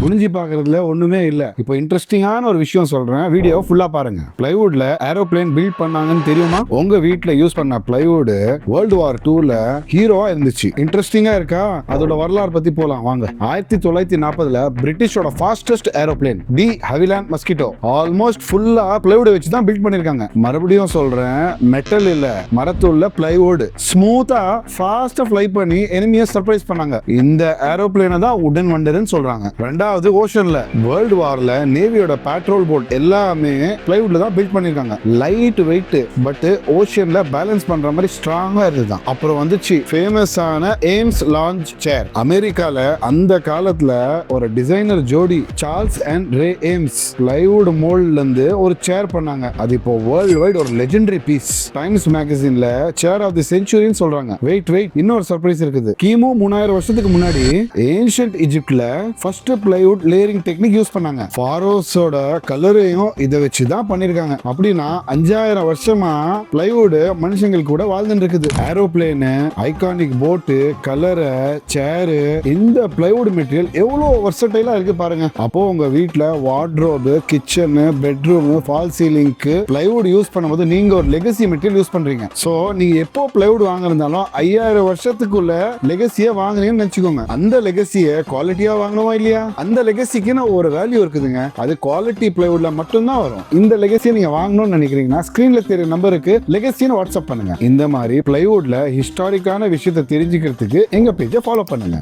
குனிஞ்சி பாக்குறதுல ஒண்ணுமே இல்ல. இப்போ இன்ட்ரெஸ்டிங்கான ஒரு விஷயம் சொல்றேன், வீடியோ ஃபுல்லா பாருங்க. பிளைவுட்ல ஏரோப்ளேன் பில்ட் பண்ணாங்கன்னு தெரியுமா? உங்க வீட்ல யூஸ் பண்ண பிளைவுட் வேர்ல்டு வார் 2ல ஹீரோவா இருந்துச்சு. இன்ட்ரெஸ்டிங்கா இருக்கா? அதோட வரலாறு பத்தி போலாம் வாங்க. 1940ல பிரிட்டிஷோட fastest aeroplane de Havilland Mosquito almost ஃபுல்லா பிளைவுட் வச்சு தான் பில்ட் பண்ணிருக்காங்க. மறுபடியும் சொல்றேன், மெட்டல் இல்ல, மரத்துள்ள பிளைவுட் ஸ்மூத்தா ஃபாஸ்டா ஃப்ளை பண்ணி எனிமியை சர்ப்ரைஸ் பண்ணாங்க. இந்த ஏரோப்ளேனை தான் உடன் வண்டர்னு சொல்றாங்க. ரெண்டாவது ஓஷன்ல வேர்ல்டு வார்ல நேவியோட பேட்ரோல் போட் எல்லாமே பிளைவுட்ல தான் பில்ட் பண்ணிருக்காங்க. லைட் வெயிட் பட் ஓஷன்ல பேலன்ஸ் பண்ற மாதிரி ஸ்ட்ராங்கா இருந்துதான். அப்புறம் வந்துச்சு ஃபேமஸான எய்ம்ஸ் லான்ச் சேர். அமெரிக்கால அந்த காலத்துல ஒரு டிசைனர் ஜோடி Charles and Ray Eames plywood மோல்ட்ல இருந்து ஒரு சேர் பண்ணாங்க. அது இப்போ வேர்ல்ட் வைட் ஒரு லெஜெண்டரி பீஸ். டைம்ஸ் மேகசின்ல சேர் ஆஃப் தி செஞ்சுரின்னு சொல்றாங்க. வெயிட் இன்னொரு சர்ப்ரைஸ் இருக்குது. கிமு 3000 வருஷத்துக்கு முன்னாடி ஏன்ஷியன்ட் ஈஜிப்ட்ல first plywood layering technique use பண்ணாங்க. ஃபாரோஸோட கலரையும் இதை வச்சு தான் பண்ணிருக்காங்க. அப்படின்னா 5000 வருஷமா பிளைவுட் மனுஷங்களுக்கு கூட வாழ்ந்துட்டு இருக்குது. ஏரோப்ளேன், ஐகானிக் போட்டு, கலரு, சேரு, இந்த பிளைவுட் மெட்டீரியல் எவ்வளவு வெர்சடைலா இருக்கு பாருங்க. அப்போ உங்க வீட்ல வார்ட்ரோப், கிச்சன், பெட்ரூம், ஃபால் சீலிங்க்கு பிளைவுட் யூஸ் பண்ணும்போது நீங்க ஒரு லெகசி மெட்டீரியல் யூஸ் பண்றீங்க. சோ நீங்க எப்போ பிளைவுட் வாங்குறதாலும் 5000 வருஷத்துக்குள்ள லெகசியா வாங்குறீங்கன்னு நினைச்சுக்கோங்க. அந்த லெகசியை குவாலிட்டியா வாங்கணுமா இல்லையா? அந்த லெகசிக்குன்னு ஒரு வேல்யூ இருக்குதுங்க. அது குவாலிட்டி பிளைவுட்ல மட்டும்தான் வரும். இந்த லெகசியை நீங்க வாங்கணும்னு நினைக்கிறீங்கன்னா ஸ்கிரீன்ல தெரிய நம்பருக்கு லெகசின்னு வாட்ஸ்அப் பண்ணுங்க. இந்த மாதிரி பிளைவுட்ல ஹிஸ்டாரிக்கான விஷயத்தை தெரிஞ்சுக்கிறதுக்கு எங்க பேஜை ஃபாலோ பண்ணுங்க.